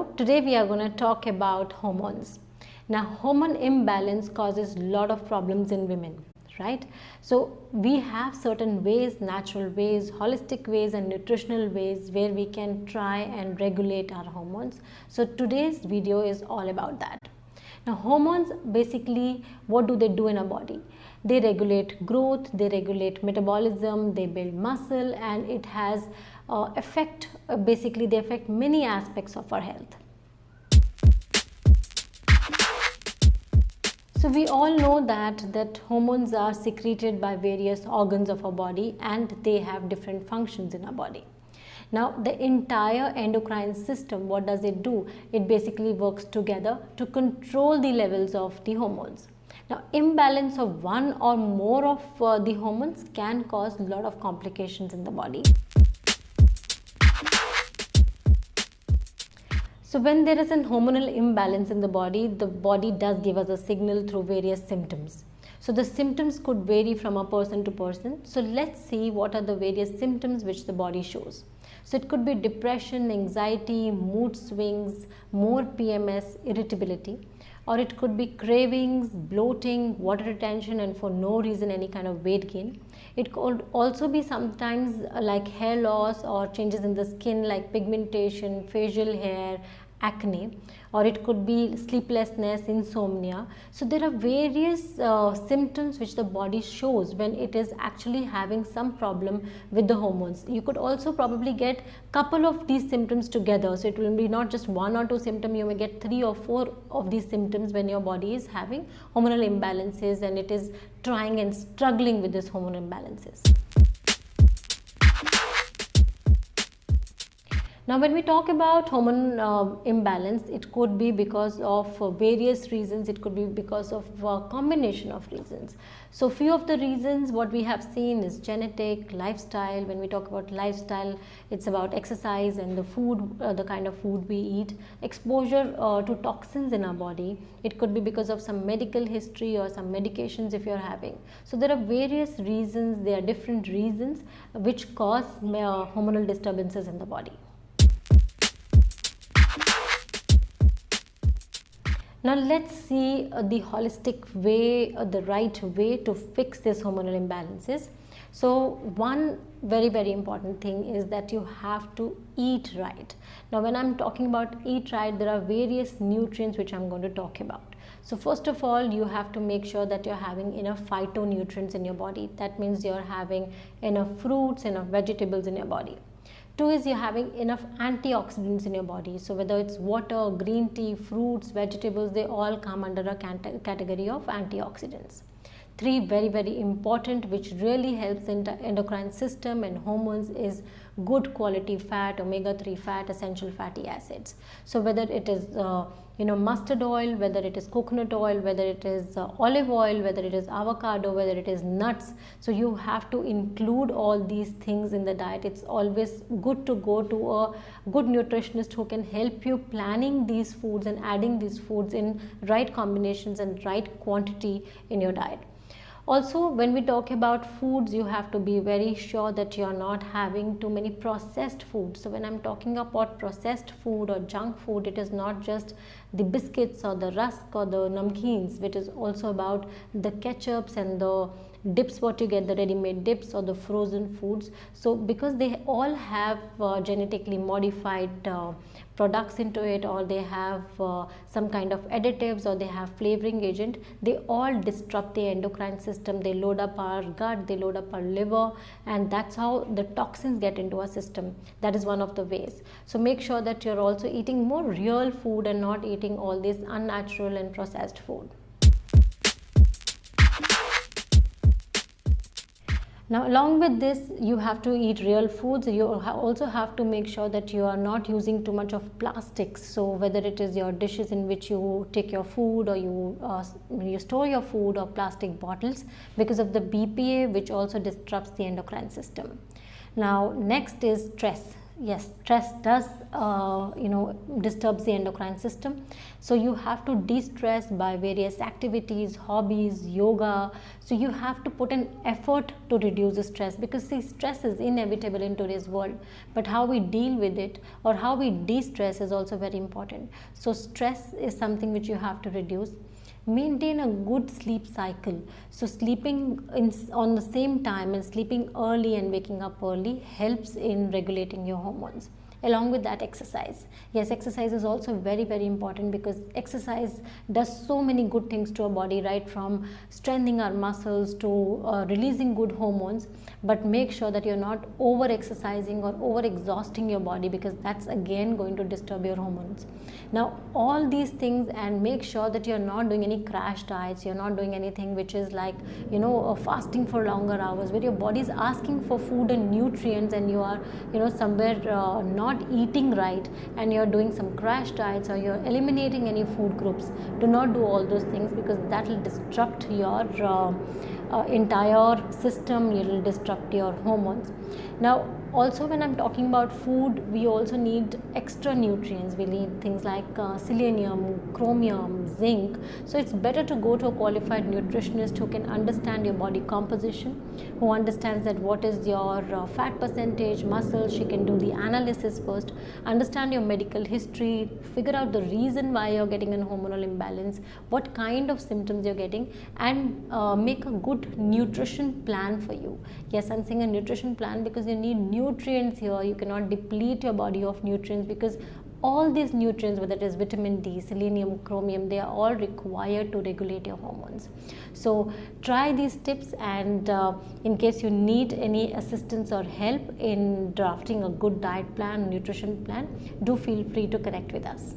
Hello, today we are going to talk about hormones. Now, hormone imbalance causes a lot of problems in women, right? So, we have certain ways, natural ways, holistic ways and nutritional ways where we can try and regulate our hormones. So, today's video is all about that. Now, hormones basically, what do they do in our body? They regulate growth, they regulate metabolism, they build muscle, and it has basically they affect many aspects of our health. So we all know that hormones are secreted by various organs of our body and they have different functions in our body. Now the entire endocrine system, what does it do? It basically works together to control the levels of the hormones. Now imbalance of one or more of the hormones can cause a lot of complications in the body. So when there is a hormonal imbalance in the body does give us a signal through various symptoms. So the symptoms could vary from a person to person. So let's see what are the various symptoms which the body shows. So it could be depression, anxiety, mood swings, more PMS, irritability, or it could be cravings, bloating, water retention, and for no reason any kind of weight gain. It could also be sometimes like hair loss or changes in the skin like pigmentation, facial hair, acne, or it could be sleeplessness, insomnia. So there are various symptoms which the body shows when it is actually having some problem with the hormones. You could also probably get couple of these symptoms together. So it will be not just one or two symptoms, you may get 3 or 4 of these symptoms when your body is having hormonal imbalances and it is trying and struggling with this hormonal imbalances. Now when we talk about hormone imbalance, it could be because of various reasons, it could be because of a combination of reasons. So few of the reasons what we have seen is genetic, lifestyle. When we talk about lifestyle, it's about exercise and the food, the kind of food we eat, exposure to toxins in our body. It could be because of some medical history or some medications if you're having. So there are various reasons, there are different reasons which cause hormonal disturbances in the body. Now let's see the holistic way, the right way to fix this hormonal imbalances. So one very important thing is that you have to eat right. Now when I'm talking about eat right, there are various nutrients which I'm going to talk about. So first of all, you have to make sure that you're having enough phytonutrients in your body. That means you're having enough fruits, enough vegetables in your body. 2 is you're having enough antioxidants in your body. So whether it's water, green tea, fruits, vegetables, they all come under a category of antioxidants. 3, very important, which really helps in the endocrine system and hormones, is good quality fat, omega-3 fat, essential fatty acids. So whether it is mustard oil, whether it is coconut oil, whether it is olive oil, whether it is avocado, whether it is nuts. So you have to include all these things in the diet. It's always good to go to a good nutritionist who can help you planning these foods and adding these foods in right combinations and right quantity in your diet. Also, when we talk about foods, you have to be very sure that you are not having too many processed foods. So when I'm talking about processed food or junk food, it is not just the biscuits or the rusk or the namkeens, which is also about the ketchups and the dips, what you get, the ready-made dips or the frozen foods. So because they all have genetically modified products into it, or they have some kind of additives, or they have flavoring agent, they all disrupt the endocrine system. They load up our gut, they load up our liver, and that's how the toxins get into our system. That is one of the ways. So make sure that you're also eating more real food and not eating all this unnatural and processed food. Now along with this, you have to eat real foods. You also have to make sure that you are not using too much of plastics. So whether it is your dishes in which you take your food, or you store your food, or plastic bottles, because of the BPA, which also disrupts the endocrine system. Now next is stress. Yes, stress does disturbs the endocrine system. So you have to de-stress by various activities, hobbies, yoga. So you have to put an effort to reduce the stress, because see, stress is inevitable in today's world, but how we deal with it or how we de-stress is also very important. So stress is something which you have to reduce. Maintain a good sleep cycle. So sleeping on the same time and sleeping early and waking up early helps in regulating your hormones. Along with that, exercise. Yes, exercise is also very, very important, because exercise does so many good things to our body, right from strengthening our muscles to releasing good hormones. But make sure that you're not over exercising or over exhausting your body, because that's again going to disturb your hormones. Now all these things, and make sure that you're not doing any crash diets, you're not doing anything which is like fasting for longer hours, where your body is asking for food and nutrients and you are somewhere not eating right, and you're doing some crash diets or you're eliminating any food groups. Do not do all those things, because that will disrupt your entire system. You will disrupt your hormones. Now also, when I'm talking about food, we also need extra nutrients. We need things like selenium, chromium, zinc. So it's better to go to a qualified nutritionist who can understand your body composition, who understands that what is your fat percentage, muscle. She can do the analysis first, understand your medical history, figure out the reason why you're getting a hormonal imbalance, what kind of symptoms you're getting, and make a good nutrition plan for you. Yes, I'm saying a nutrition plan because you need nutrients here. You cannot deplete your body of nutrients, because all these nutrients, whether it is vitamin D, selenium, chromium, they are all required to regulate your hormones. So try these tips, and in case you need any assistance or help in drafting a good diet plan, nutrition plan, do feel free to connect with us.